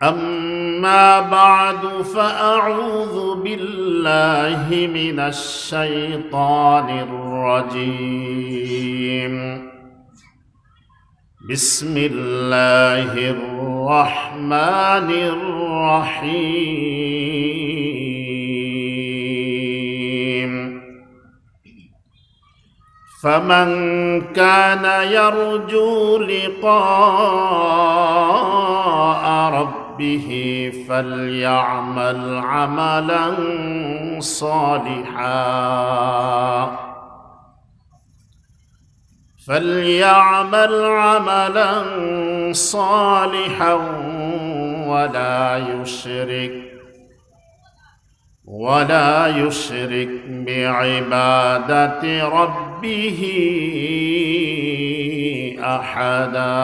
أما بعد فأعوذ بالله من الشيطان الرجيم. بسم الله الرحمن الرحيم. فمن كان يرجو لقاء ربه فليعمل عملا صالحا ولا يشرك بعبادة ربه أحدا.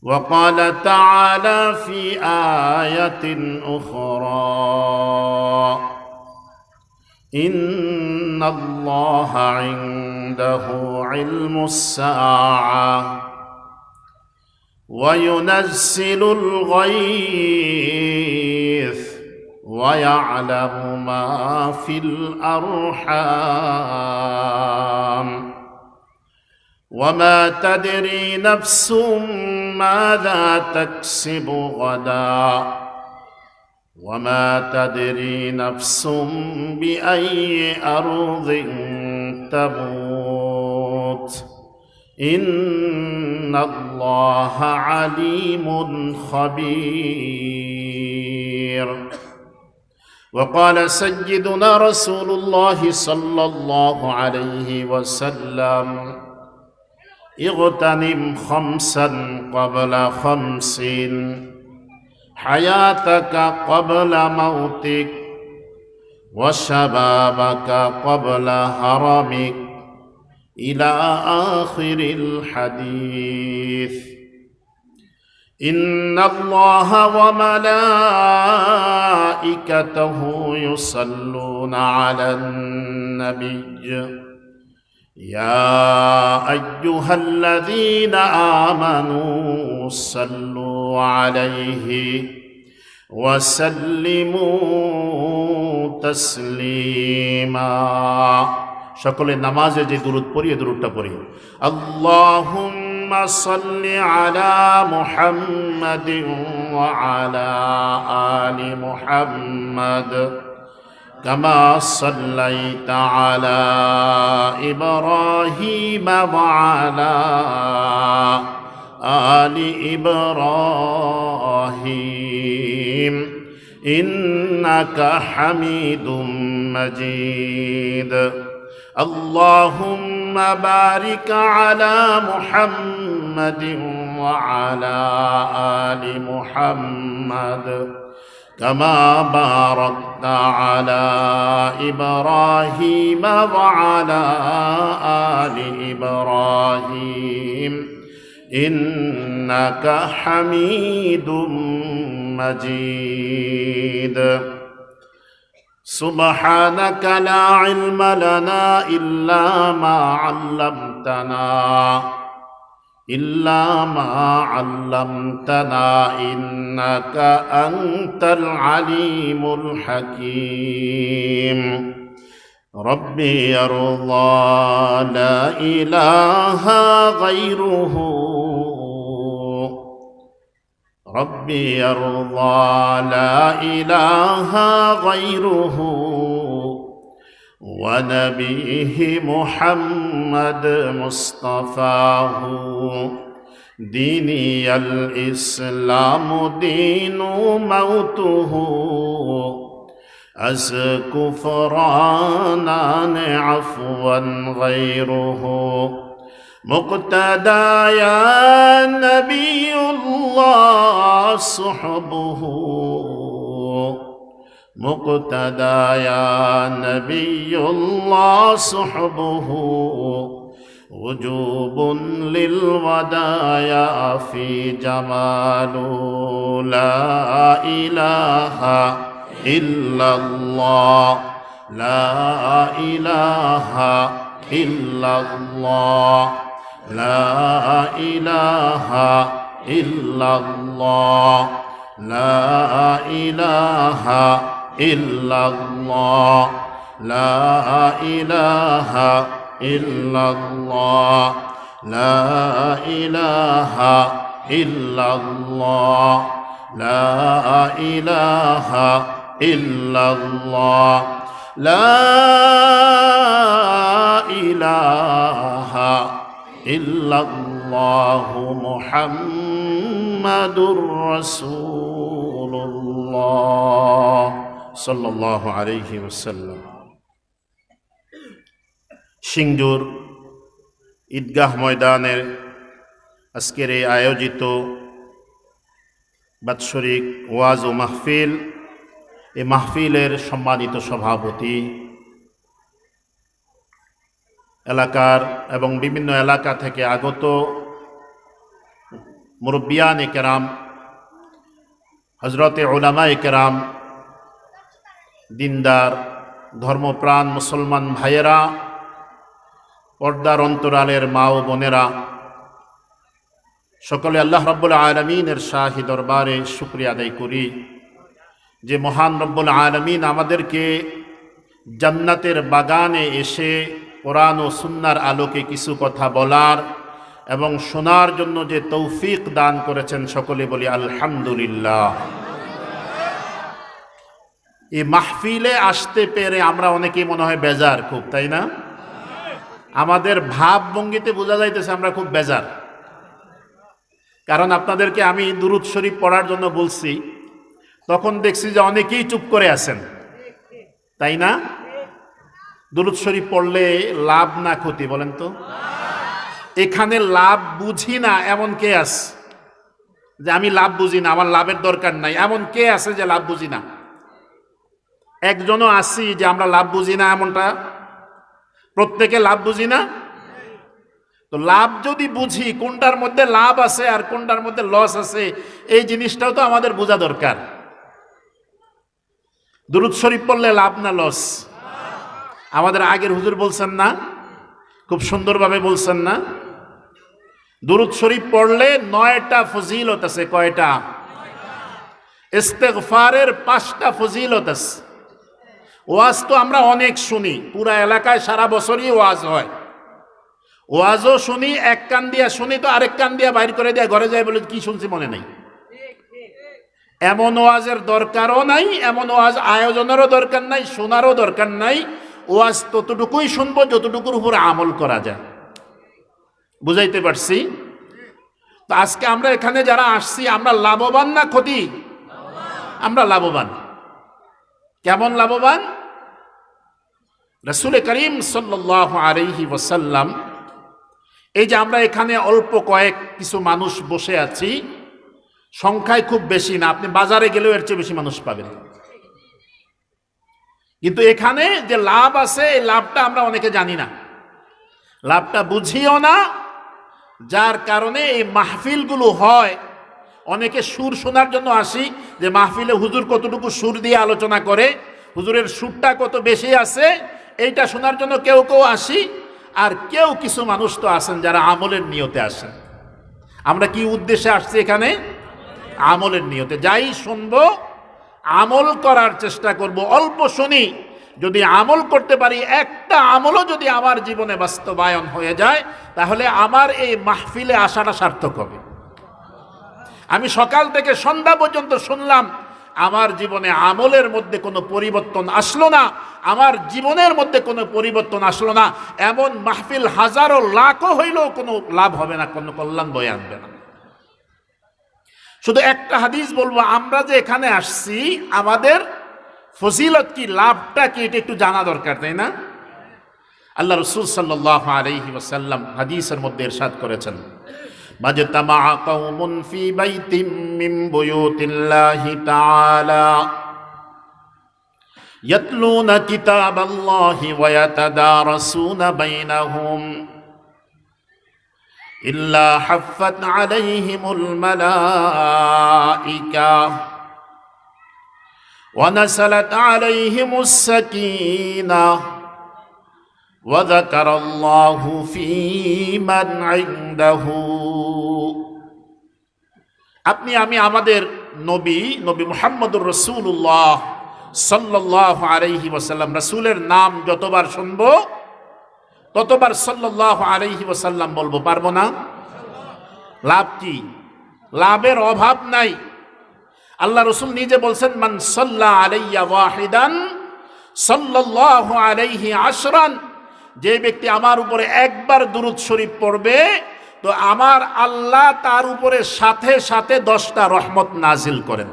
وقال تعالى في آية أخرى: إن الله عنده علم الساعة وينزل الغيث ويعلم ما في الأرحام وما تدري نفس ماذا تكسب غدا وما تدري نفس بأي أرض تموت إن الله عليم خبير. وقال سيدنا رسول الله صلى الله عليه وسلم: اغتنم خمسا قبل خمس، حياتك قبل موتك، وشبابك قبل هرمك، إلى آخر الحديث. إن الله وملائكته يصلون على النبي يا أيها الذين آمنوا صلوا عليه وسلموا تسليما। সকলে নামাজে যে দুরূদ পড়ি এই দুরূদটা পড়ি: আল্লাহুম্মা সাল্লি আলা মুহাম্মাদিন ওয়া আলা আলি মুহাম্মাদ كما صليت على إبراهيم وعلى آل إبراهيم إنك حميد مجيد. اللهم بارك على محمد وعلى آل محمد كما باركت على إبراهيم وعلى آل إبراهيم إنك حميد مجيد. سبحانك لا علم لنا إلا ما علمتنا إنك أنت العليم الحكيم. ربي يرضى لا إله غيره، ربي يرضى لا إله غيره، ونبيه محمد مصطفاه. ديني الإسلام دين موته، أزكو فرانا عفوا غيره. مقتدى يا نبي الله صحبه، مقتدى يا نبي الله صحبه. وجوب للودايا في جمال لا إله إلا الله، لا إله إلا الله، لا إله ইল্লাল্লাহ লা ইলাহা ইল্লাল্লাহ লা ইলাহা ইল্লাল্লাহ লা ইলাহা ইল্লাল্লাহ লা ইলাহা ইল্লাল্লাহ লা ইলাহা ইল্লাল্লাহু মুহাম্মাদুর রাসূলুল্লাহ সাল্লাল্লাহু আলাইহি ওয়াসাল্লাম। সিংজুর ঈদগাহ ময়দানের আজকের এই আয়োজিত বাৎসরিক ওয়াজ ও মাহফিল, এই মাহফিলের সম্মানিত সভাপতি, এলাকার এবং বিভিন্ন এলাকা থেকে আগত মুরব্বিয়ান কেরাম, হজরতে উলামায়ে কেরাম, দিনদার ধর্মপ্রাণ মুসলমান ভাইয়েরা, পর্দার অন্তরালের মা ও বোনেরা, সকলে আল্লাহ রাব্বুল আলামিনের শাহী দরবারে শুকরিয়া আদায় করি যে মহান রব্বুল আলামিন আমাদেরকে জান্নাতের বাগানে এসে কোরআন ও সুন্নাহর আলোকে কিছু কথা বলার এবং শোনার জন্য যে তৌফিক দান করেছেন, সকলে বলি আলহামদুলিল্লাহ। এই মাহফিলে আসতে পেরে আমরা অনেকেই মনে হয় বেজার খুব, তাই না? আমাদের ভাব ভঙ্গিতে বোঝা যাইতেছে আমরা খুব বেজার, কারণ আপনাদেরকে আমি দুরূদ শরীফ পড়ার জন্য বলছি, তখন দেখছি যে অনেকেই চুপ করে আছেন, তাই না? দুরূদ শরীফ পড়লে লাভ না ক্ষতি বলেন তো? এখানে লাভ বুঝি না এমন কে আছে যে আমি লাভ বুঝি না, আমার লাভের দরকার নাই, এমন কে আছে যে লাভ বুঝি না? একজনও আসি যে আমরা লাভ বুঝি না এমনটা? প্রত্যেকে লাভ বুঝি না? তো লাভ যদি বুঝি, কোনটার মধ্যে লাভ আছে আর কোনটার মধ্যে লস আছে, এই জিনিসটাও তো আমাদের বোঝা দরকার। দুরূদ শরীফ পড়লে লাভ না লস? আমাদের আগের হুজুর বলছেন না, খুব সুন্দরভাবে বলছেন না? দুরূদ শরীফ পড়লে 9টা ফজিলত আছে। কয়টা? ইস্তেগফারের 5টা ফজিলত আছে। ওয়াজ তো আমরা অনেক শুনি, পুরা এলাকায় সারা বছরই ওয়াজ হয়। ওয়াজও শুনি, এক কান দিয়া শুনি তো আরেক কান দিয়া বাইর করে দিয়া ঘরে যায় বলে কি শুনছি মনে নাই। এমন ওয়াজের দরকারও নাই, এমন ওয়াজ আয়োজনেরও দরকার নাই, শোনারও দরকার নাই। ওয়াজ ততটুকুই শুনবো যতটুকুর উপর আমল করা যায়। বুঝাইতে পারছি? তো আজকে আমরা এখানে যারা আসছি, আমরা লাভবান না ক্ষতি? আমরা লাভবান। কেমন লাভবান? রাসূল করিম সাল্লাল্লাহু আলাইহি ওয়াসাল্লাম, এই যে আমরা এখানে অল্প কয়েক কিছু মানুষ বসে আছি, সংখ্যায় খুব বেশি না, আপনি বাজারে গেলেও এর চেয়ে বেশি মানুষ পাবেন। কিন্তু এখানে যে লাভ আছে, এই লাভটা আমরা অনেকে জানি না, লাভটা বুঝিও না, যার কারণে এই মাহফিলগুলো হয়। অনেকে সুর শোনার জন্য আসি, যে মাহফিলে হুজুর কতটুকু সুর দিয়ে আলোচনা করে, হুজুরের সুরটা কত বেশি আছে, এইটা শোনার জন্য কেউ কেউ আসি। আর কেউ কিছু মানুষ তো আছেন যারা আমলের নিয়তে আসেন। আমরা কি উদ্দেশ্যে আসছি এখানে? আমলের নিয়তে। যাই শুনবো, আমল করার চেষ্টা করব। অল্প শুনি, যদি আমল করতে পারি, একটা আমলও যদি আমার জীবনে বাস্তবায়ন হয়ে যায়, তাহলে আমার এই মাহফিলে আসাটা সার্থক হবে। আমি সকাল থেকে সন্ধ্যা পর্যন্ত শুনলাম, আমার জীবনে আমলের মধ্যে কোনো পরিবর্তন আসলো না, আমার জীবনের মধ্যে কোনো পরিবর্তন আসলো না, এমন মাহফিল হাজারো লাখও হইলেও কোনো লাভ হবে না, কোনো কল্যাণ বয়ে আনবে না। শুধু একটা হাদিস বলবো, আমরা যে এখানে আসছি, আমাদের ফজিলত কি, লাভটা কি, এটা একটু জানা দরকার, তাই না? আল্লাহ রাসূল সাল্লাল্লাহু আলাইহি ওয়াসাল্লাম হাদিসের মধ্যে ইরশাদ করেছেন, মাজতামা কওমুন ফি বাইতিম মিন বুয়ুতিল্লাহি তাআলা ইয়াতলুনা কিতাবাল্লাহি ওয়া ইয়াতাদারাসুনা বাইনাহুম ইল্লা হাফফাত আলাইহিমুল মালাইকা ওয়া নাসালাত আলাইহিমুস সাকিনাহ ওয়া যাকারাল্লাহু ফী মান ইনদাহু আপনি আমি আমাদের নবী মুহাম্মদুর রাসূলুল্লাহ সাল্লাল্লাহু আলাইহি ওয়াসাল্লাম, রাসূলের নাম যতবার শুনবো ততবার সাল্লাল্লাহু আলাইহি ওয়াসাল্লাম বলবো, পারবো না? লাভ কি? লাভের অভাব নাই। আল্লাহ রসুল নিজে বলছেন, মান সাল্লা আলাইয়া ওয়াহিদান সাল্লাল্লাহু আলাইহি আশরান, যে ব্যক্তি আমার উপরে একবার দুরূদ শরীফ পড়বে তো আমার আল্লাহ তার উপরে সাথে সাথে 10টা রহমত নাজিল করেন।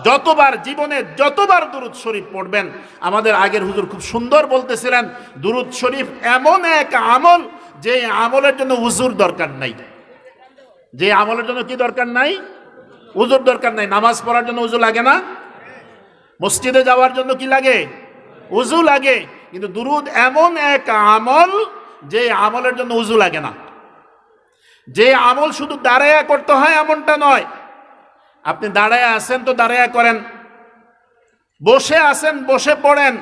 যতবার জীবনে যতবার দুরূদ শরীফ পড়বেন, আমাদের আগের হুজুর খুব সুন্দর বলতেছিলেন, দুরূদ শরীফ এমন এক আমল যে আমলের জন্য হুজুর দরকার নাই। যে আমলের জন্য কি দরকার নাই? উযুর দরকার নাই। নামাজ পড়ার জন্য উযু লাগে না? মসজিদে যাওয়ার জন্য কি লাগে? উযু লাগে। কিন্তু দুরূদ এমন এক আমল যে আমলের জন্য উযু লাগে না। যে আমল শুধু দাঁড়ায়া করতে হয় এমনটা নয়। আপনি দাঁড়ায়া আছেন তো দাঁড়ায়া করেন, বসে আছেন বসে পড়েন।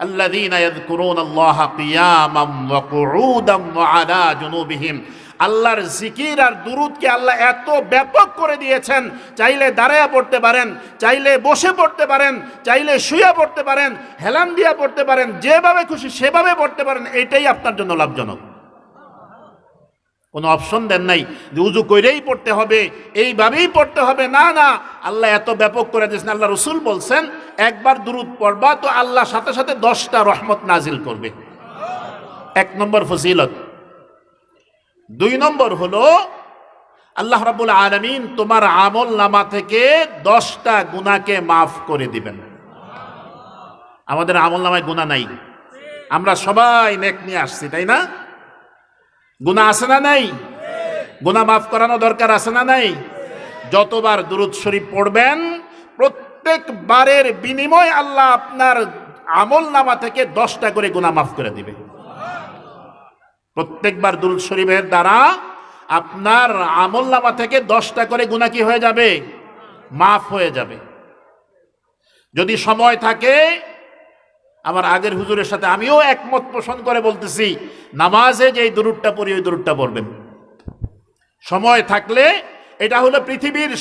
আল্লাযীনা ইয়াযকুরুনাল্লাহা কিয়ামান ওয়া কুউদান ওয়া আলা জুনুবিহিম, আল্লাহর জিকির আর দুরূদকে আল্লাহ এত ব্যাপক করে দিয়েছেন, চাইলে দাঁড়ায়া পড়তে পারেন, চাইলে বসে পড়তে পারেন, চাইলে শুয়ে পড়তে পারেন, হেলান দিয়া পড়তে পারেন, যেভাবে খুশি সেভাবে পড়তে পারেন। এটাই আপনার জন্য লাভজনক। কোনো অপশন দেন নাই যে উযু কইরেই পড়তে হবে, এইভাবেই পড়তে হবে। না না, আল্লাহ এত ব্যাপক করে দিয়েছেন। আল্লাহ রসুল বলছেন, একবার দুরূদ পড়বা তো আল্লাহ সাথে সাথে 10টা রহমত নাজিল করবে। 1 নম্বর ফজিলত। 2 নম্বর হলো, আল্লাহ রাব্বুল আলামিন তোমার আমল নামা থেকে 10টা গুনাহকে মাফ করে দিবেন। আমাদের আমল নামায় গুনাহ নাই, আমরা সবাই নেক নিয়ে আসছি, তাই না? গুনাহ আছে না নাই? গুনাহ মাফ করানো দরকার আছে না নাই? যতবার দুরূদ শরীফ পড়বেন প্রত্যেকবারের বিনিময়ে আল্লাহ আপনার আমল নামা থেকে 10টা করে গুনাহ মাফ করে দিবে। প্রত্যেকবার দুরূদ শরীফের দ্বারা আপনার আমল নামা থেকে 10টা করে গুনাহ কি হয়ে যাবে? মাফ হয়ে যাবে। যদি সময় থাকে, আমার আগের হুজুরের সাথে আমিও একমত পোষণ করে বলতেছি, নামাজে যে দুরূদটা পড়ি ওই দুরূদটা পড়বেন। সময় থাকলে এটা হলো পৃথিবীর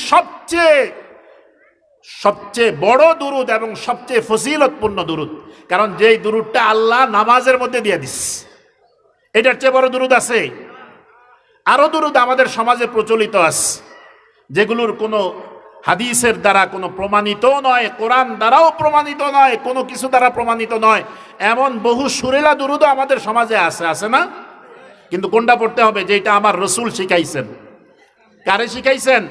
সবচেয়ে বড় দুরূদ এবং সবচেয়ে ফজিলতপূর্ণ দুরূদ। কারণ যেই দুরূদটা আল্লাহ নামাজের মধ্যে দিয়ে দিস, এটার চেয়ে বড় দুরূদ আছে? আরো দুরূদ আমাদের সমাজে প্রচলিত আছে, যেগুলোর কোনো হাদিসের দ্বারা কোনো প্রমাণিত নয়, কোরআন দ্বারাও প্রমাণিত নয়, কোনো কিছু দ্বারা প্রমাণিত নয়। এমন বহু সুরেলা দুরূদও আমাদের সমাজে আছে না? কিন্তু কোনটা পড়তে হবে? যেটা আমার রসুল শিখাইছেন। কারে শিখাইছেন?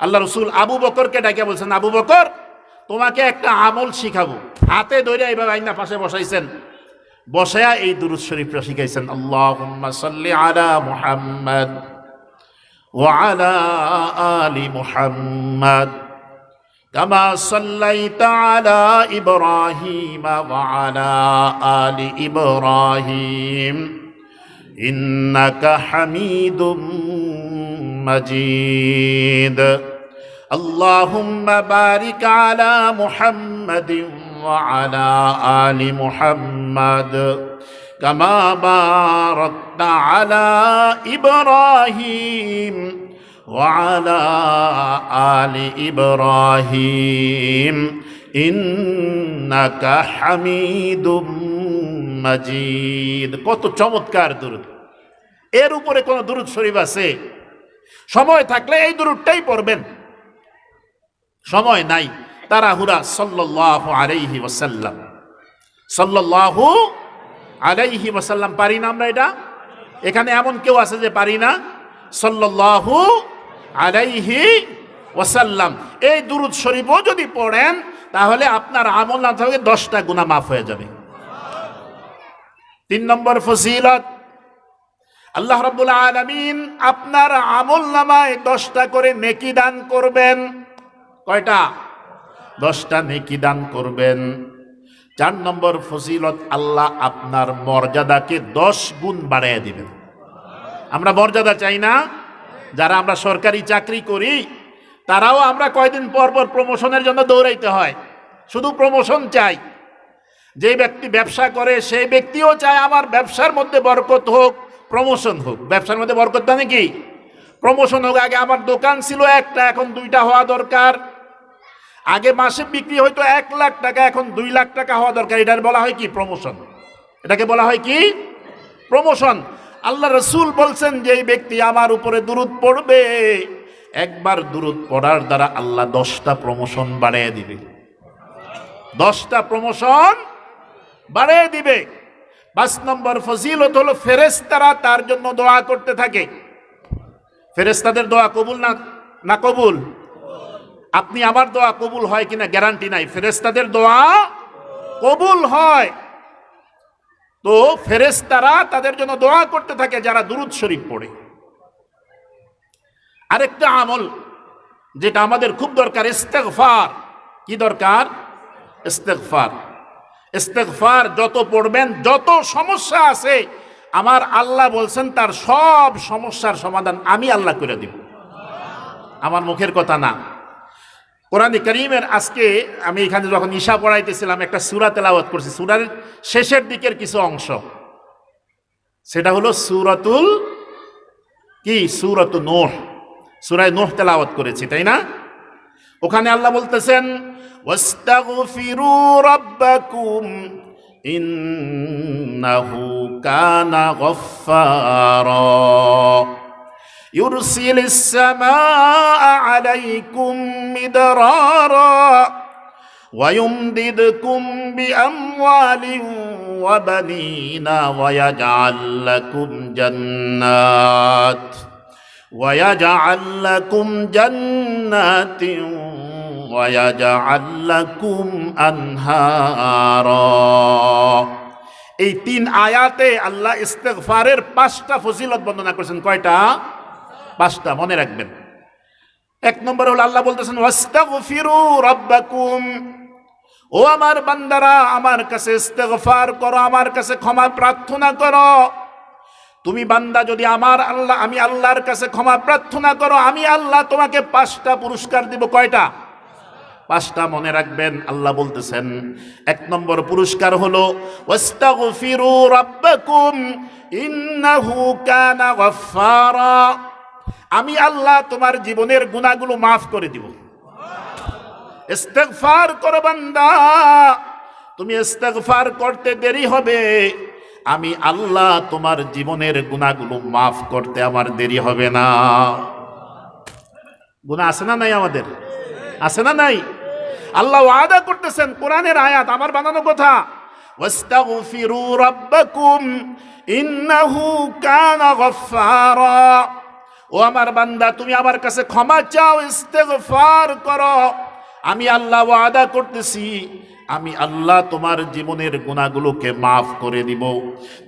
আল্লাহ রসুল আবু বকরকে ডাকে বলছেন, আবু বকর তোমাকে একটা আমল শিখাবো। হাতে ধরে এইভাবে আইনা পাশে বসাইছেন, বসায়া এই দুরূদ শরীফটা শিখাইছেন, আল্লাহুম্মা সাল্লি আলা মুহাম্মাদ وعلى آل محمد كما صليت على إبراهيم وعلى آل إبراهيم إنك حميد مجيد اللهم بارك على محمد وعلى آل محمد كما باركت على إبراهيم وعلى آل إبراهيم إنك حميد مجيد। কত চমৎকার দুরূদ! এর উপরে কোন দুরূদ শরীফ আছে? সময় থাকলে এই দুরূদটাই পড়বেন, সময় নাই তাড়াহুড়া। সাল্লাল্লাহু আলাইহি ওয়াসাল্লাম, সাল্লাল্লাহু আলাইহি ওয়াসাল্লাম পারি না আমরা এটা? এখানে এমন কেউ আছে যে পারি না? সাল্লাল্লাহু আলাইহি ওয়াসাল্লাম এই দুরূদ শরীফও যদি পড়েন তাহলে আপনার আমল নামা থেকে 10টা গুনাহ মাফ হয়ে যাবে। 3 নম্বর ফজিলত, আল্লাহ রাব্বুল আলামিন আপনার আমল নামায় 10টা করে নেকি দান করবেন। কয়টা? 10টা নেকি দান করবেন। 4 নম্বর ফজিলত, আল্লাহ আপনার মর্যাদাকে 10 গুণ বাড়াইয়া দিবেন। আমরা মর্যাদা চাই না? যারা আমরা সরকারি চাকরি করি তারাও আমরা কয়দিন পর পর প্রমোশনের জন্য দৌড়াইতে হয়, শুধু প্রমোশন চাই। যে ব্যক্তি ব্যবসা করে সেই ব্যক্তিও চায় আমার ব্যবসার মধ্যে বরকত হোক, প্রমোশন হোক। ব্যবসার মধ্যে বরকত মানে কি? প্রমোশন হোক। আগে আমার দোকান ছিল একটা, এখন 2টা হওয়া দরকার। আগে মাসে বিক্রি হয়তো 1 লাখ টাকা, এখন 2 লাখ টাকা হওয়া দরকার। এটার বলা হয় কি? প্রমোশন। এটাকে বলা হয় কি? প্রমোশন। আল্লাহ রসুল বলছেন যে এই ব্যক্তি আমার উপরে দুরূদ পড়বে, একবার দুরূদ পড়ার দ্বারা আল্লাহ 10টা প্রমোশন বাড়িয়ে দিবে। 10টা প্রমোশন বাড়িয়ে দিবে। 5 নম্বর ফজিলত হলো ফেরেশতারা তার জন্য দোয়া করতে থাকে। ফেরেশতাদের দোয়া কবুল না কবুল? আপনি আমার দোয়া কবুল হয় কিনা গ্যারান্টি নাই, ফেরেশতাদের দোয়া কবুল হয়। তো ফেরেশতারা তাদের জন্য দোয়া করতে থাকে যারা দুরূদ শরীফ পড়ে। আরেকটা আমল যেটা আমাদের খুব দরকার, ইস্তেগফার। কি দরকার? ইস্তেগফার। ইস্তেগফার যত পড়বেন, যত সমস্যা আছে আমার আল্লাহ বলছেন তার সব সমস্যার সমাধান আমি আল্লাহ করে দিব। আমার মুখের কথা না, কোরআনে কারীমের আজকে আমি এখানে যখন ঈশা পড়াইতেছিলাম একটা সূরা তেলাওয়াত করছি, সূরার শেষের দিকের কিছু অংশ, সেটা হলো সূরাতুল কি? সূরাতুন নূহ। সূরা নূহ তেলাওয়াত করেছি, তাই না? ওখানে আল্লাহ বলতেছেন ওয়াস্তাগফিরু রাব্বাকুম ইন্নাহু কানা গফফারা ইউরসিলিস সামাআ আলাইকুম মিদরারা ওয়া ইউমদিদকুম বিআমওয়ালিন ওয়া বানিনা ওয়া ইয়াজআল লাকুম জান্নাত وَيَجْعَلْ لَكُمْ جَنَّاتٍ وَيَجْعَلْ لَكُمْ أَنْهَارًا। এই 3 আয়াতে আল্লাহ ইস্তেগফারের 5টা ফজিলত বর্ণনা করেছেন। কয়টা? 5টা, মনে রাখবেন। 1 নম্বর হলো আল্লাহ বলতেছেন ওয়াস্তাগফিরু রাব্বাকুম, ও আমার বান্দারা আমার কাছে ইস্তেগফার করো, আমার কাছে ক্ষমা প্রার্থনা করো। তুমি বান্দা যদি আমি আল্লাহর কাছে ক্ষমা প্রার্থনা করো, আমি আল্লাহ তোমাকে 5টা পুরস্কার দিব। কয়টা? 5টা, মনে রাখবেন। আল্লাহ বলতেছেন 1 নম্বর পুরস্কার হলো ওয়াস্তাগফিরু রাব্বাকুম ইন্নাহু কানা গফফারা, আমি আল্লাহ তোমার জীবনের গুনাহগুলো মাফ করে দিব। ইস্তেগফার করো বান্দা, তুমি ইস্তেগফার করতে দেরি হবে, আমি আল্লাহ তোমার জীবনের গুনাহগুলো মাফ করতে আমার দেরি হবে না। গুনাহ আছে না নাই? আমাদের আছে না নাই? আল্লাহ ওয়াদা করতেছেন, কোরআনের আয়াত, আমার বানানো কথা। ওয়াস্তাগফিরু রাব্বাকুম ইন্নাহু কানা গফফারা, ও আমার বান্দা তুমি আমার কাছে ক্ষমা চাও, ইস্তেগফার করো, আমি আল্লাহ ওয়াদা করতেছি আমি আল্লাহ তোমার জীবনের গুনাহগুলোকে মাফ করে দিব।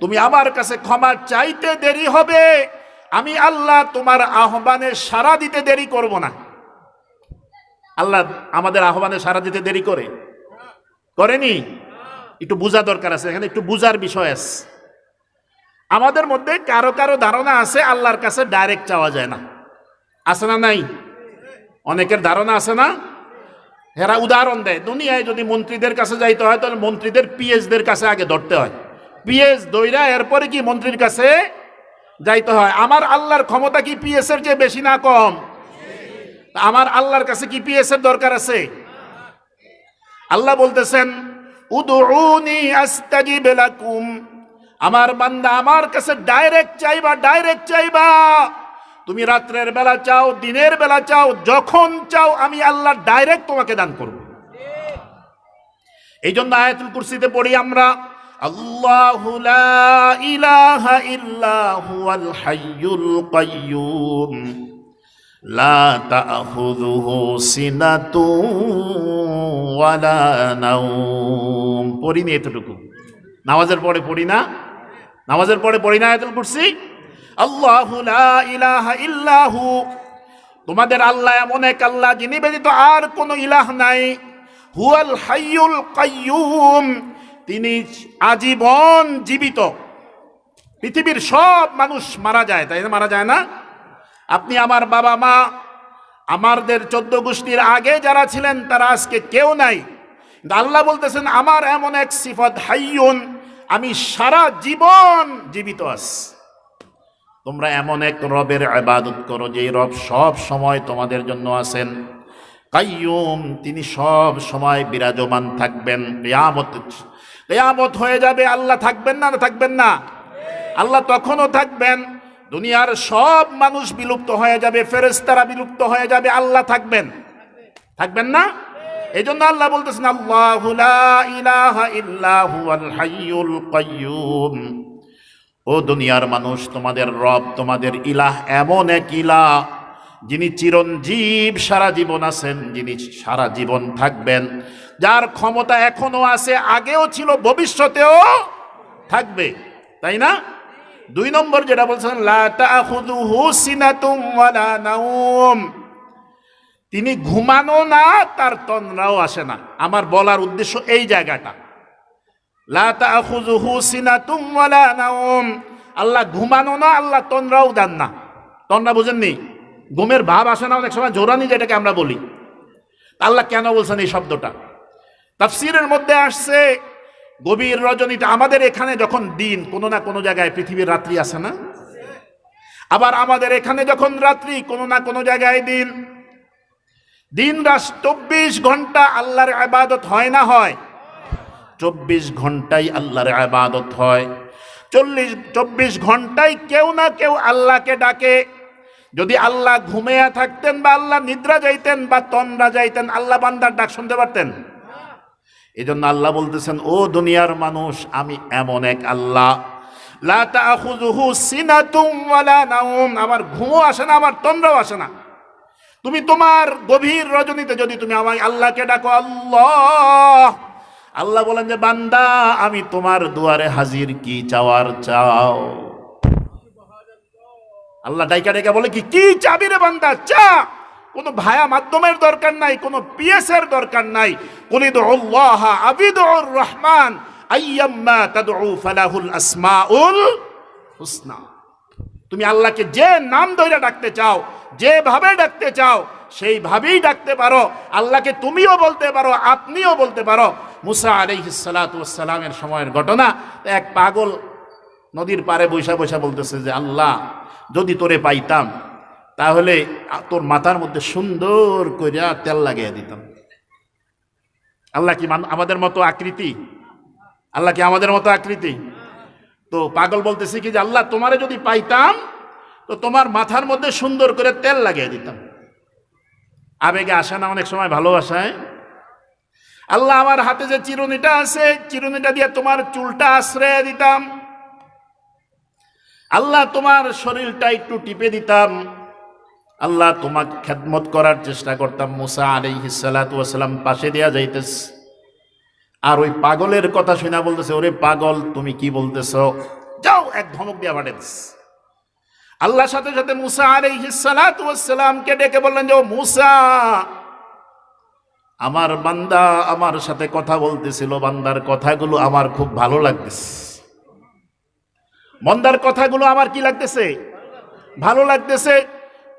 তুমি আমার কাছে ক্ষমা চাইতে দেরি হবে, আমি আল্লাহ তোমার আহ্বানে সাড়া দিতে দেরি করব না। আল্লাহ আমাদের আহ্বানে সাড়া দিতে দেরি করেনি? একটু বোঝা দরকার আছে, এখানে একটু বোঝার বিষয় আছে। আমাদের মধ্যে কারো কারো ধারণা আছে আল্লাহর কাছে ডাইরেক্ট চাওয়া যায় না, আছে না নাই? অনেকের ধারণা আছে না? এরা উদাহরণ দেয়, দুনিয়ায় যদি মন্ত্রীদের কাছে যাইতে হয় তাহলে মন্ত্রীদের পিএসদের কাছে আগে ধরতে হয়, পিএস দইরা এরপরে কি মন্ত্রীর কাছে যাইতে হয়। আমার আল্লাহর ক্ষমতা কি পিএস এর চেয়ে বেশি না কম? আমার আল্লাহর কাছে কি পিএস এর দরকার আছে? আল্লাহ বলতেছেন উদউনি আস্তাজিব লাকুম, আমার বান্দা আমার কাছে ডাইরেক্ট চাইবা। তুমি রাত্রের বেলা চাও, দিনের বেলা চাও, যখন চাও, আমি আল্লাহ ডাইরেক্ট তোমাকে দান করব। এই জন্য আয়াতুল কুরসিতে পড়ি আমরা আল্লাহু লা ইলাহা ইল্লা হুয়াল হাইয়ুল কাইয়্যুম লা তাখুযুহু সিনাতুন ওয়ালা নাওম। পড়িনি এতটুকু? নামাজের পরে পড়ি না? নামাজের পরে পড়ি না আয়াতুল কুরসি? আল্লাহু লা ইলাহা ইল্লাহু, তোমাদের আল্লাহ এমন এক আল্লাহ যিনি ব্যতীত আর কোনো ইলাহ নাই। হুয়াল হাইয়ুল কাইয়্যুম, তিনি আজীবন জীবিত। পৃথিবীর সব মানুষ মারা যায়, তাই না? মারা যায় না? আপনি, আমার বাবা মা, আমাদের 14 গোষ্ঠীর আগে যারা ছিলেন তারা আজকে কেউ নাই। আল্লাহ বলতেছেন আমার এমন এক সিফত হাইয়ুন, আমি সারা জীবন জীবিত আছি। তোমরা এমন এক রবের ইবাদত করো যে রব সব সময় তোমাদের জন্য আছেন। কাইয়ুম, তিনি সব সময় বিরাজমান থাকবেন। কিয়ামত হয়ে যাবে, আল্লাহ থাকবেন না? থাকবেন না? আল্লাহ তখনও থাকবেন। দুনিয়ার সব মানুষ বিলুপ্ত হয়ে যাবে, ফেরেশতারা বিলুপ্ত হয়ে যাবে, আল্লাহ থাকবেন? থাকবেন না? এই জন্য আল্লাহ বলতেছেন আল্লাহু লা ইলাহা ইল্লা হুয়াল হাইয়ুল কাইয়ুম। ও দুনিয়ার মানুষ, তোমাদের রব, তোমাদের ইলাহ এমন এক ইলাহ যিনি চিরঞ্জীব, সারা জীবন আছেন, যিনি সারা জীবন থাকবেন, যার ক্ষমতা এখনো আছে, আগেও ছিল, ভবিষ্যতেও থাকবে, তাই না? 2 নম্বর যেটা বলছেন, লা তাখুযুহু সিনাতুম ওয়ালা নাওম, তিনি ঘুমানো না, তার তন্দ্রাও আসে না। আমার বলার উদ্দেশ্য এই জায়গাটা, লা তাখুযুহু সিনাতুম ওয়ালা নাওম, আল্লাহ ঘুমানো না, আল্লাহ তন্দ্রাও দেন না। তন্দ্রা বুঝেননি? ঘুমের ভাব আসে না অনেক সময়, জোরানি যেটাকে আমরা বলি। আল্লাহ কেন বলছেন এই শব্দটা? তাফসীরের মধ্যে আসছে গভীর রজনীতে, আমাদের এখানে যখন দিন, কোনো না কোনো জায়গায় পৃথিবীর রাত্রি আছে না? আবার আমাদের এখানে যখন রাত্রি, কোনো না কোনো জায়গায় দিন। দিন রাত 24 ঘন্টা আল্লাহর ইবাদত হয় না হয়? 24 ঘন্টাই আল্লাহর ইবাদত হয়। 24 ঘন্টায় কেউ না কেউ আল্লাহকে ডাকে। যদি আল্লাহ ঘুমিয়ে থাকতেন বা আল্লাহ নিদ্রা যাইতেন বা তন্দ্রা যাইতেন, আল্লাহ বান্দার ডাক শুনতে পারতেন? এই জন্য আল্লাহ বলতেছেন, ও দুনিয়ার মানুষ, আমি এমন এক আল্লাহ, লা তাখুযুহু সিনাতুম ওয়ালা নাওম, আমার ঘুমও আসে না, আমার তন্দ্রাও আসে না। তুমি তোমার গভীর রজনীতে যদি তুমি আমায় আল্লাহকে ডাকো, আল্লাহ, আল্লাহ বলেন যে বান্দা, আমি তোমার দুয়ারে হাজির, কি চাওয়ার চাও। আল্লাহ ডাইকা ডাইকা বলে কি চাবি রে বান্দা, চা। কোনো ভায়া মাধ্যমের দরকার নাই, কোনো পিএস এর দরকার নাই। কুলিদুল্লাহ আবিদুর রহমান আইয়াম্মা তাদউ ফালাহুল আসমাউল হুসনা। তুমি আল্লাহকে যে নাম ধরে ডাকতে চাও, যেভাবে ডাকতে চাও, সেইভাবেই ডাকতে পারো। আল্লাহকে তুমিও বলতে পারো, আপনিও বলতে পারো। মুসা আলাইহিস সালাতু ওয়াস সালামের সময়ের ঘটনা, এক পাগল নদীর পাড়ে বৈশা বৈশা বলতেছে যে আল্লাহ, যদি তোরে পাইতাম তাহলে তোর মাথার মধ্যে সুন্দর করে তেল লাগিয়ে দিতাম। আল্লাহ কি আমাদের মতো আকৃতি? আল্লাহ কি আমাদের মতো আকৃতি? তো পাগল বলতেছে কি যে আল্লাহ, তোমারে যদি পাইতাম তো তোমার মাথার মধ্যে সুন্দর করে তেল লাগিয়ে দিতাম। আবেগে আসে না অনেক সময় ভালোবাসায়? আল্লাহ, আমার হাতে যে চিরুনিটা আছে, চিরুনিটা দিয়ে তোমার চুলটা আশ্রয় দিতাম। আল্লাহ, তোমার শরীরটা একটু টিপে দিতাম। আল্লাহ, তোমাকে খেদমত করার চেষ্টা করতাম। মুসা আলাইহিস সালাতু ওয়াস সালাম পাশে দেয়া যাইতেস, আর ওই পাগলের কথা শুনে বলতেছে, ওরে পাগল, তুমি কি বলতেছ? যাও, এক ধমক দিয়া পাঠাইতেস। আল্লাহর সাথে সাথে মুসা আলাইহিস সালাতু ওয়াস সালামকে ডেকে বললেন যে, ও মুসা, আমার বান্দা আমার সাথে কথা বলতেছিল, বান্দার কথাগুলো আমার খুব ভালো লাগতেছে। বান্দার কথাগুলো আমার কি লাগতেছে? ভালো লাগতেছে।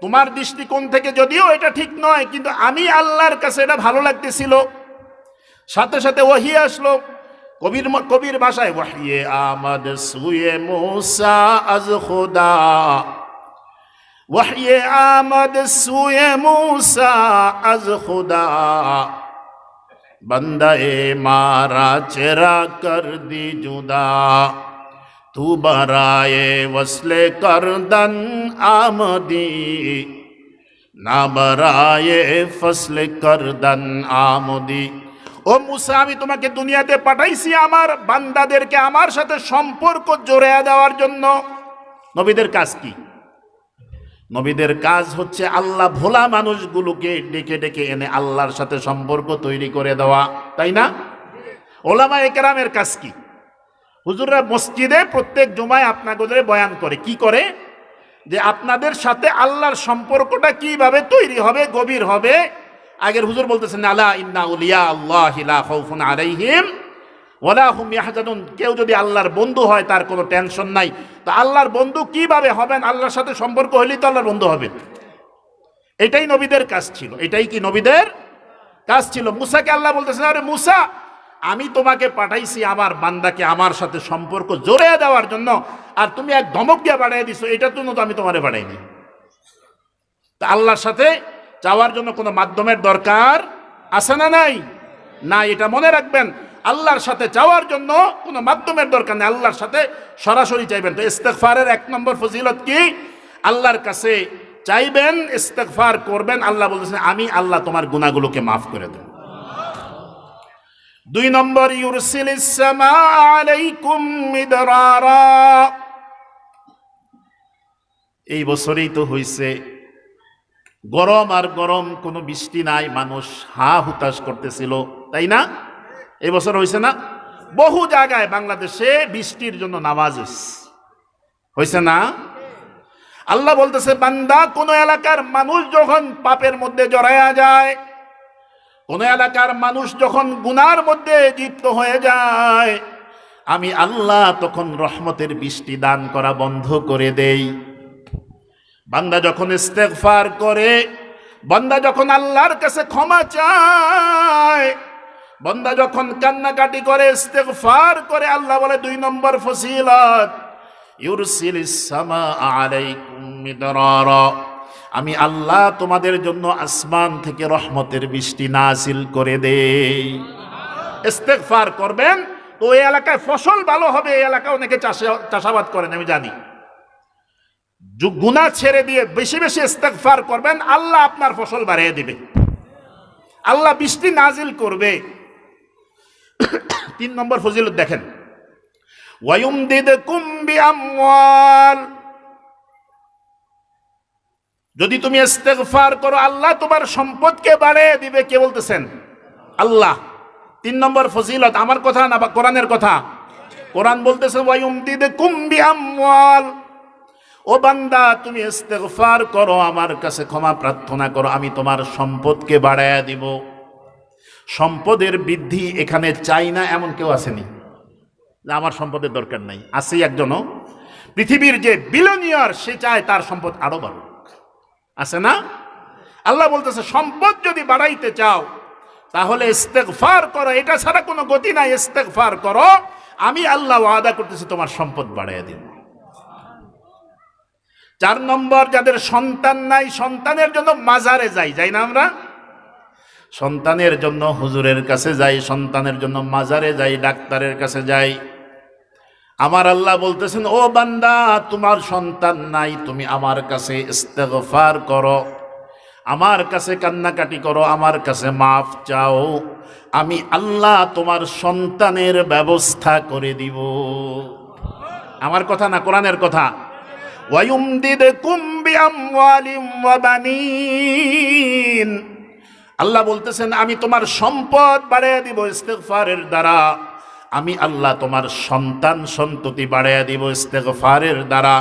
তোমার দৃষ্টিকোণ থেকে যদিও এটা ঠিক নয়, কিন্তু আমি আল্লাহর কাছে এটা ভালো লাগতেছিল। সাথে সাথে ওহী আসলো, কবির ভাষায়, ওয়াহিয়ে আমাদ সুয়ে মুসা আজ খুদা, ওয়াহিয়ে আমাদ সুয়ে মুসা আজ খুদা, বন্দায়ে মারা চেরা কর দি জুদা, তু বরায়ে ওসলে করদন আমদি, না বরায়ে ফসলে করদন আমদি। ও মুসা, আমি তোমাকে দুনিয়াতে পাঠাইছি আমার বান্দাদেরকে আমার সাথে সম্পর্ক জোড়া দেওয়ার জন্য। নবীদের কাজ কি? নবীদের কাজ হচ্ছে আল্লাহ ভোলা মানুষগুলোকে ডেকে ডেকে এনে আল্লাহর সাথে সম্পর্ক তৈরি করে দেওয়া, তাই না? ওলামায়ে কেরামের কাজ কি? হুজুররা মসজিদে প্রত্যেক জুমায় আপনাদের বয়ান করে, কি করে? যে আপনাদের সাথে আল্লাহর সম্পর্কটা কিভাবে তৈরি হবে, গভীর হবে। আগের হুজুর বলতেছেন, আলা ইন্না আউলিয়া আল্লাহি লা খাউফুন আলাইহিম ওয়ালা হুম ইয়াহজানুন। কেউ যদি আল্লাহর বন্ধু হয় তার কোনো টেনশন নাই। তো আল্লাহর বন্ধু কিভাবে হবেন? আল্লাহর সাথে সম্পর্ক হলেই তো আল্লাহর বন্ধু হবেন। এটাই নবীদের কাজ ছিল। এটাই কি নবীদের কাজ ছিল? মুসাকে আল্লাহ বলতেছেন, আরে মুসা, আমি তোমাকে পাঠাইছি আমার বান্দাকে আমার সাথে সম্পর্ক জোড়ে দেওয়ার জন্য, আর তুমি এক ধমক দিয়ে বাড়াই দিছো, এটা তো আমি তোমারে বাড়াইনি। তা আল্লাহর সাথে যাওয়ার জন্য কোনো মাধ্যমের দরকার আছে না নাই? না, এটা মনে রাখবেন, আল্লাহর সাথে যাওয়ার জন্য কোনো মাধ্যমের দরকার নেই, আল্লাহর সাথে সরাসরি চাইবেন। তো ইস্তেগফারের 1 নম্বর ফজিলত কি? আল্লাহর কাছে চাইবেন, ইস্তেগফার করবেন, আল্লাহ বলতেছেন আমি আল্লাহ তোমার গুনাহগুলোকে মাফ করে দেব। 2 নম্বর, ইউরসিলিস সামা আলাইকুম মিদরারা। এই বছরই তো হইছে গরম, আর গরম, কোনো বৃষ্টি নাই, মানুষ হা হুতাশ করতেছিল, তাই না? এই বছর হয়েছে না? বহু জায়গায় বাংলাদেশে বৃষ্টির জন্য নামাজ হয়েছে না? আল্লাহ বলতেছে বান্দা, কোন এলাকার মানুষ যখন পাপের মধ্যে জড়ায়া যায়, কোন এলাকার মানুষ যখন গুনার মধ্যে লিপ্ত হয়ে যায়, আমি আল্লাহ তখন রহমতের বৃষ্টি দান করা বন্ধ করে দেই। বান্দা যখন ইস্তেগফার করে, বান্দা যখন আল্লাহর কাছে ক্ষমা চায়, বান্দা যখন কান্নাকাটি করে, ইস্তেগফার করে, আল্লাহ বলে 2 নম্বর ফজিলত, ইউরসিলিস সামা আলাইকুম মিদরারা, আমি আল্লাহ তোমাদের জন্য আসমান থেকে রহমতের বৃষ্টি নাযিল করে দেই। ইস্তেগফার করবেন তো এই এলাকায় ফসল ভালো হবে। এই এলাকায় অনেকে চাষাবাদ করেন, আমি জানি। গুনাহ ছেড়ে দিয়ে বেশি বেশি ইস্তেগফার করবেন, আল্লাহ আপনার ফসল বাড়িয়ে দিবে, আল্লাহ বৃষ্টি নাজিল করবে। 3 নম্বর ফজিলত দেখেন, ওয়ায়ুমদিদকুম বিআমওয়াল, যদি তুমি ইস্তেগফার করো আল্লাহ তোমার সম্পদকে বাড়িয়ে দিবে। কে বলতেছেন? আল্লাহ। 3 নম্বর ফজিলত, আমার কথা না, বা কোরআনের কথা? কোরআন বলতেছে ওয়ায়ুমদিদকুম বিআমওয়াল, ও বান্দা তুমি ইস্তেগফার করো, আমার কাছে ক্ষমা প্রার্থনা করো, আমি তোমার সম্পদকে বাড়ায়া দিব। সম্পদের বৃদ্ধি এখানে চাই না এমন কেউ আসেনি যে আমার সম্পদের দরকার নাই? আছে একজনও? পৃথিবীর যে বিলিয়নিয়ার সে চায় তার সম্পদ আরো বাড়ুক, আছে না? আল্লাহ বলতেছে সম্পদ যদি বাড়াইতে চাও তাহলে ইস্তেগফার করো, এটা ছাড়া কোনো গতি নাই। ইস্তেগফার করো, আমি আল্লাহ ওয়াদা করতেছি তোমার সম্পদ বাড়াইয়া দিব। 4 নম্বর, যাদের সন্তান নাই, সন্তানের জন্য মাজারে যাই না আমরা? সন্তানের জন্য হুজুরের কাছে যাই, সন্তানের জন্য মাজারে যাই, ডাক্তারের কাছে যাই। আমার আল্লাহ বলতেছেন ও বান্দা, তোমার সন্তান নাই, তুমি আমার কাছে ইস্তেগফার করো, আমার কাছে কান্নাকাটি করো, আমার কাছে মাফ চাও, আমি আল্লাহ তোমার সন্তানের ব্যবস্থা করে দিব। আমার কথা না, কোরআনের কথা। ওয়ায়ুমদিদকুম বিআমওয়ালিন ওয়া বানিন, আল্লাহ বলতেছেন আমি তোমার সম্পদ বাড়াইয়া দিব ইস্তেগফারের দ্বারা, আমি আল্লাহ তোমার সন্তান সন্ততি বাড়াইয়া দিব ইস্তেগফারের দ্বারা।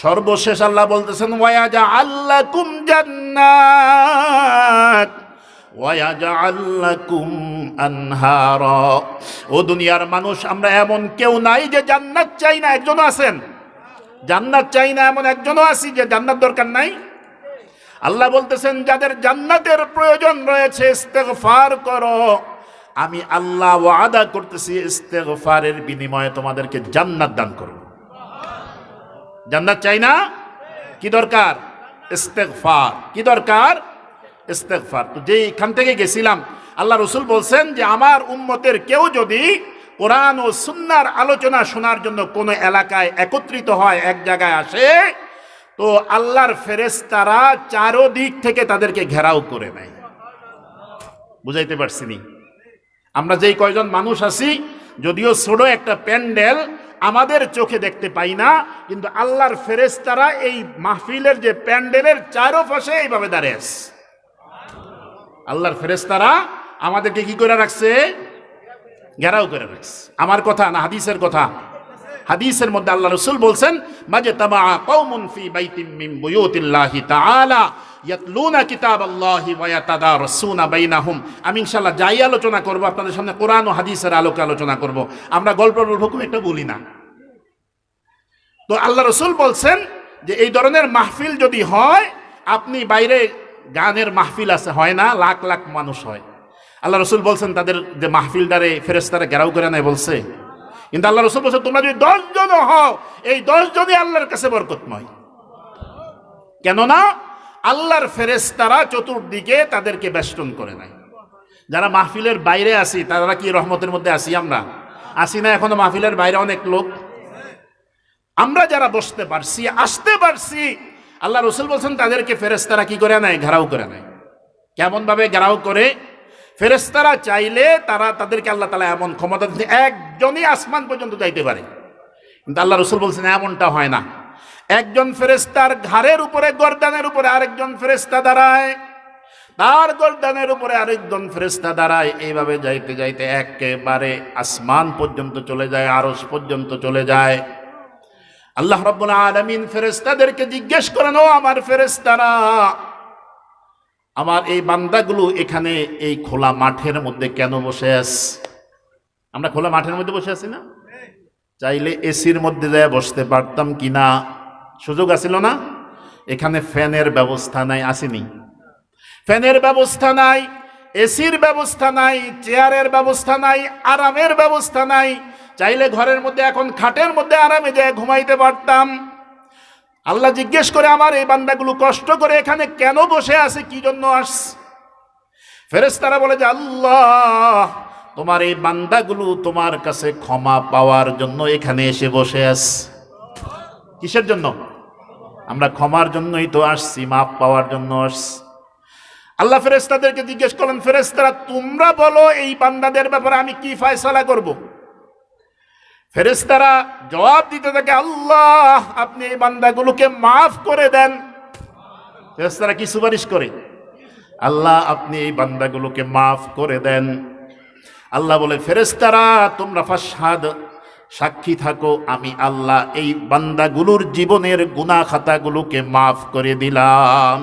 সর্বশেষ আল্লাহ বলতেছেন ওয়ায়াজআল লাকুম জান্নাত ওয়ায়াজআল লাকুম আনহারা। ও দুনিয়ার মানুষ, আমরা এমন কেউ নাই যে জান্নাত চাই না। একজনও আছেন? জান্নাত চাই না এমন একজনও আছি যে জান্নাত দরকার নাই? আল্লাহ বলতেছেন যাদের জান্নাতের প্রয়োজন রয়েছে ইস্তেগফার করো, আমি আল্লাহ ওয়াদা করতেছি ইস্তেগফারের বিনিময়ে তোমাদেরকে জান্নাত দান করব। জান্নাত চাই না? কি দরকার? ইস্তেগফার। কি দরকার? ইস্তেগফার। তো যেইখান থেকে গেছিলাম, আল্লাহ রসুল বলছেন যে আমার উম্মতের কেউ যদি কোরআন ও সুন্নাহর আলোচনা শোনার জন্য কোনো এলাকায় একত্রিত হয়, এক জায়গায় আসে, তো আল্লাহর ফেরেশতারা চারদিক থেকে তাদেরকে ঘেরাও করে নেয়। বুঝাইতে পারছি নি? আমরা যেই কয়জন মানুষ আছি, যদিও ছোট একটা প্যান্ডেল, আমাদের চোখে দেখতে পাই না, কিন্তু আল্লাহর ফেরেশতারা এই মাহফিলের যে প্যান্ডেলের চারপাশে এইভাবে দাঁড়িয়ে আছে। আল্লাহর ফেরেশতারা আমাদেরকে কি করে রাখছে? ঘেরাও করে রাখছে। আমার কথা না, হাদিসের কথা। হাদিসের মধ্যে আল্লাহ রাসূল বলছেন মাজতামা কওমুন ফি বাইতিম মিন বুয়ুতিল্লাহি তাআলা ইয়াতলুনা কিতাবাল্লাহি ওয়া ইয়াতাদারাসুনা বাইনাহুম। আমি ইনশাআল্লাহ যাই আলোচনা করব আপনাদের সামনে কোরআন ও হাদিসের আলোকে আলোচনা করব। আমরা গল্প খুব একটা বলি না। তো আল্লাহ রাসূল বলছেন যে এই ধরনের মাহফিল যদি হয়, আপনি বাইরে গানের মাহফিল আছে, হয় না? লাখ লাখ মানুষ হয়, আল্লাহ রসুল বলছেন তাদের যে মাহফিলটারে ফেরেশতারা ঘেরাও করে নেয় বলছে, কিন্তু আল্লাহ রসুল বলছেন তোমরা যদি 10 জন হও, এই 10 জনই আল্লাহর কাছে বরকতময়। কেননা আল্লাহর ফেরেশতারা চতুর্দিকে তাদেরকে বেষ্টন করে নেয়। যারা মাহফিলের বাইরে আসি তারা কি রহমতের মধ্যে আসি? আমরা আসি না? এখনো মাহফিলের বাইরে অনেক লোক। আমরা যারা বসতে পারছি, আসতে পারছি, আল্লাহ রসুল বলছেন তাদেরকে ফেরেশতারা কি করে নেয়? ঘেরাও করে নেয়। কেমন ভাবে ঘেরাও করে? ফেরেশতারা চাইলে তাদেরকে আল্লাহ তাআলা এমন ক্ষমতা দিতে একজনই আসমান পর্যন্ত যাইতে পারে, কিন্তু আল্লাহ রসুল বলছেন এমনটা হয় না। একজন ফেরেশতার ঘাড়ের উপরে, গর্দানের উপরে আরেকজন ফেরেশতা দাঁড়ায়, তার গর্দানের উপরে আরেকজন ফেরেশতা দাঁড়ায়। এইভাবে যাইতে যাইতে একেবারে আসমান পর্যন্ত চলে যায়, আরশ পর্যন্ত চলে যায়। আল্লাহ রাব্বুল আলামিন ফেরেশতাদেরকে জিজ্ঞেস করেন, ও আমার ফেরেশতারা, আমার এই বান্দাগুলো এখানে এই খোলা মাঠের মধ্যে কেন বসে আছে? আমরা খোলা মাঠের মধ্যে বসে আছি না? চাইলে এসির মধ্যে যায় বসতে পারতাম কিনা, সুযোগ আছিল না? এখানে ফ্যানের ব্যবস্থা নাই, আসেনি? ফ্যানের ব্যবস্থা নাই, এসির ব্যবস্থা নাই, চেয়ারের ব্যবস্থা নাই, আরামের ব্যবস্থা নাই। চাইলে ঘরের মধ্যে এখন খাটের মধ্যে আরামে যায় ঘুমাইতে পারতাম। আল্লাহ জিজ্ঞেস করে আমার এই বান্দাগুলো কষ্ট করে এখানে কেন বসে আছে, কি জন্য আসছে? ফেরেশতারা বলে যে আল্লাহ, তোমার এই বান্দাগুলো তোমার কাছে ক্ষমা পাওয়ার জন্য এখানে এসে বসে আছে। কিসের জন্য? আমরা ক্ষমার জন্যই তো আসছি, মাপ পাওয়ার জন্য আসছি। আল্লাহ ফেরেশতাদেরকে জিজ্ঞেস করলেন, ফেরেশতারা তোমরা বলো এই বান্দাদের ব্যাপারে আমি কি ফয়সালা করব? ফেরেশতারা জবাব দিতে থাকে, আল্লাহ আপনি এই বান্দাগুলোকে মাফ করে দেন। ফেরেশতারা কি সুপারিশ করে? আল্লাহ আপনি এই বান্দাগুলোকে মাফ করে দেন। আল্লাহ বলে, ফেরেশতারা তোমরা ফাশহাদ, সাক্ষী থাকো, আমি আল্লাহ এই বান্দাগুলোর জীবনের গুনাহ খাতাগুলোকে মাফ করে দিলাম।